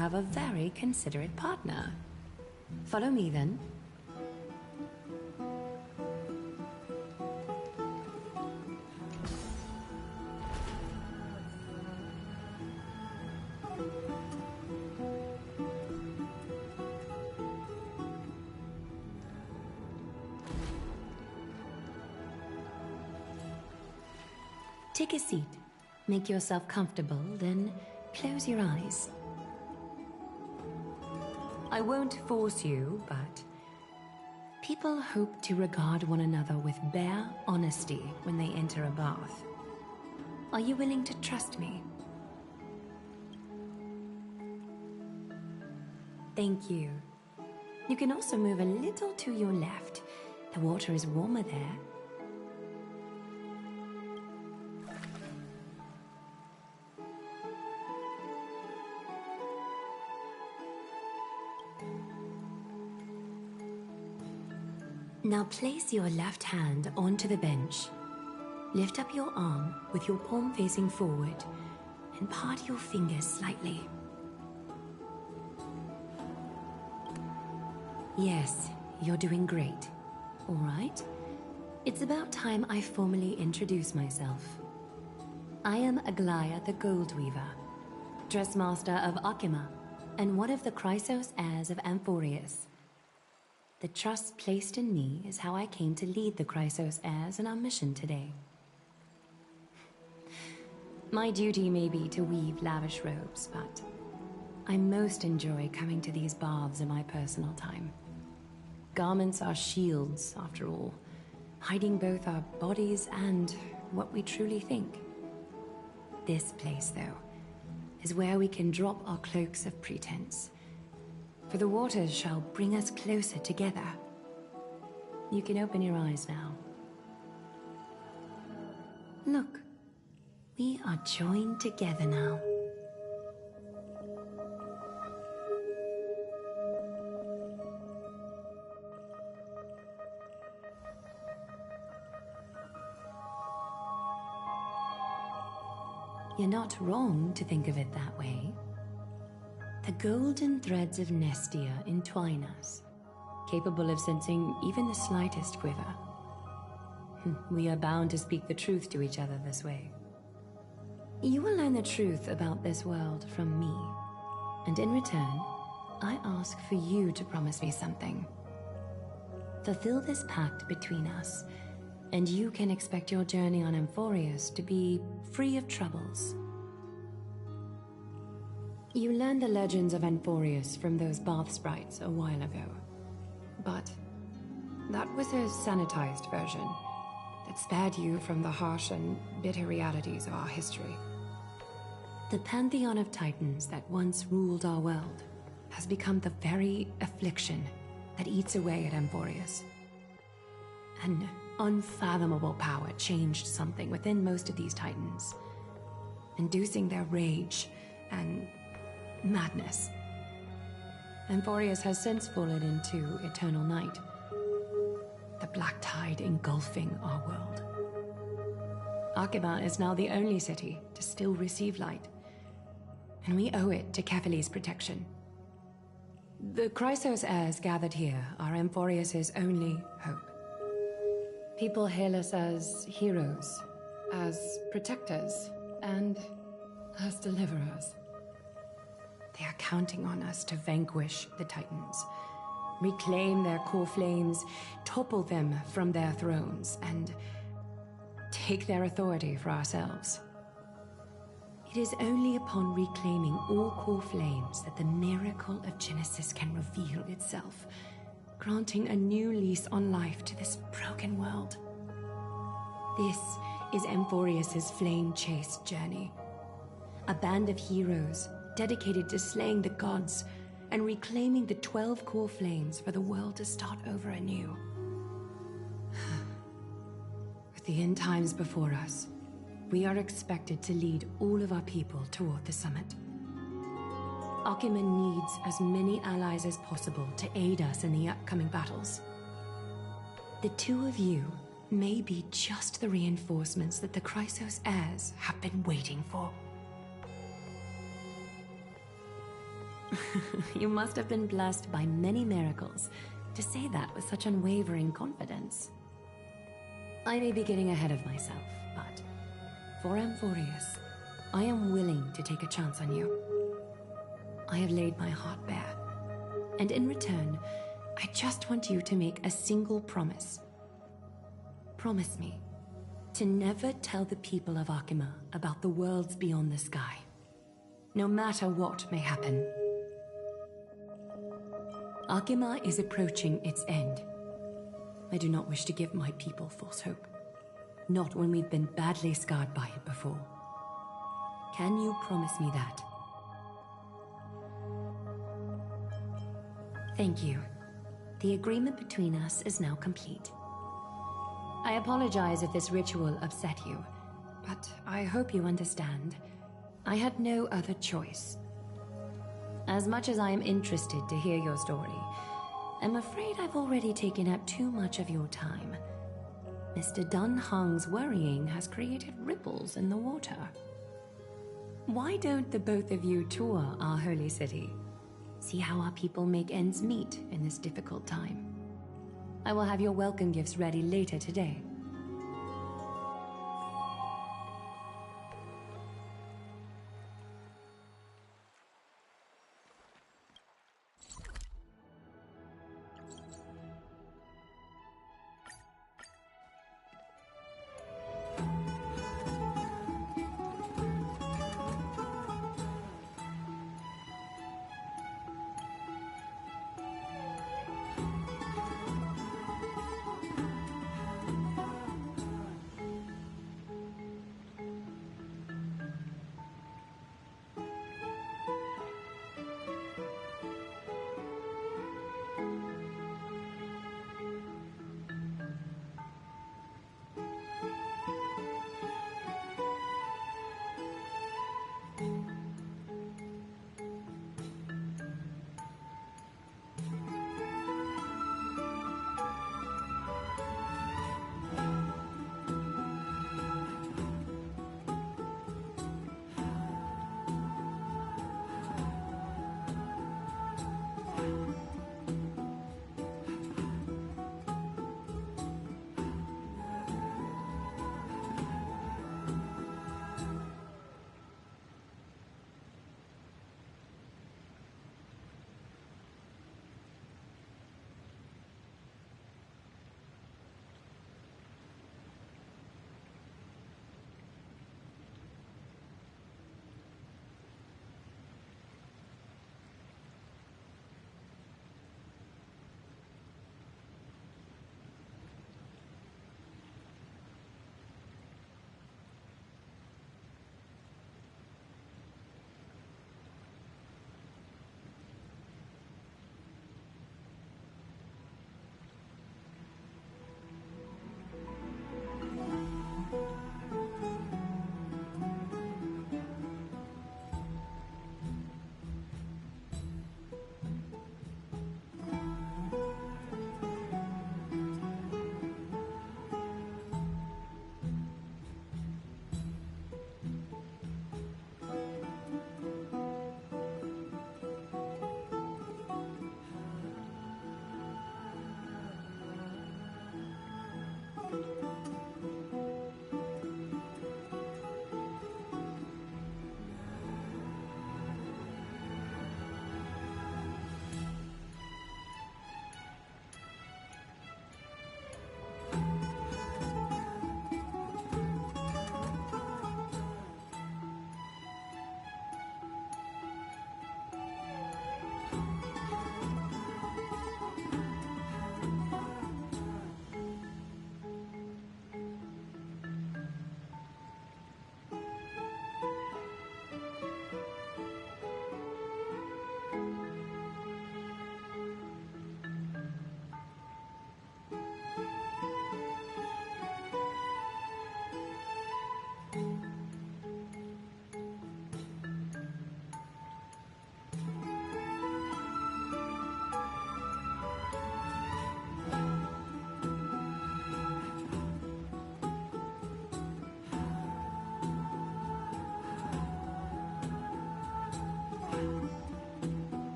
have a very considerate partner. Follow me, then. Take a seat. Make yourself comfortable, then close your eyes. I won't force you, but people hope to regard one another with bare honesty when they enter a bath. Are you willing to trust me? Thank you. You can also move a little to your left. The water is warmer there. Now place your left hand onto the bench. Lift up your arm with your palm facing forward and part your fingers slightly. Yes, you're doing great. All right. It's about time I formally introduce myself. I am Aglaya the Gold Weaver, Dressmaster of Akima, and one of the Chrysos heirs of Amphorius. The trust placed in me is how I came to lead the Chrysos heirs in our mission today. My duty may be to weave lavish robes, but I most enjoy coming to these baths in my personal time. Garments are shields, after all, hiding both our bodies and what we truly think. This place, though, is where we can drop our cloaks of pretense. For the waters shall bring us closer together. You can open your eyes now. Look, we are joined together now. You're not wrong to think of it that way. The golden threads of Nestia entwine us, capable of sensing even the slightest quiver. We are bound to speak the truth to each other this way. You will learn the truth about this world from me, and in return, I ask for you to promise me something. Fulfill this pact between us, and you can expect your journey on Amphorius to be free of troubles. You learned the legends of Amphorius from those bath sprites a while ago. But that was a sanitized version that spared you from the harsh and bitter realities of our history. The pantheon of titans that once ruled our world has become the very affliction that eats away at Amphorius. An unfathomable power changed something within most of these titans, inducing their rage and madness. Amphorius has since fallen into eternal night, the black tide engulfing our world. Akima is now the only city to still receive light, and we owe it to Kefali's protection. The Chrysos heirs gathered here are Amphorius' only hope. People hail us as heroes, as protectors, and as deliverers. They are counting on us to vanquish the Titans, reclaim their core flames, topple them from their thrones, and take their authority for ourselves. It is only upon reclaiming all core flames that the miracle of Genesis can reveal itself, granting a new lease on life to this broken world. This is Amphorius' flame-chased journey. A band of heroes dedicated to slaying the gods and reclaiming the 12 core flames for the world to start over anew. With the end times before us, we are expected to lead all of our people toward the summit. Akima needs as many allies as possible to aid us in the upcoming battles. The two of you may be just the reinforcements that the Chrysos heirs have been waiting for. You must have been blessed by many miracles to say that with such unwavering confidence. I may be getting ahead of myself, but for Amphorius, I am willing to take a chance on you. I have laid my heart bare, and in return, I just want you to make a single promise. Promise me to never tell the people of Akima about the worlds beyond the sky, no matter what may happen. Akima is approaching its end. I do not wish to give my people false hope, not when we've been badly scarred by it before. Can you promise me that? Thank you. The agreement between us is now complete. I apologize if this ritual upset you, but I hope you understand. I had no other choice. As much as I am interested to hear your story, I'm afraid I've already taken up too much of your time. Mr. Dun Hong's worrying has created ripples in the water. Why don't the both of you tour our holy city? See how our people make ends meet in this difficult time. I will have your welcome gifts ready later today.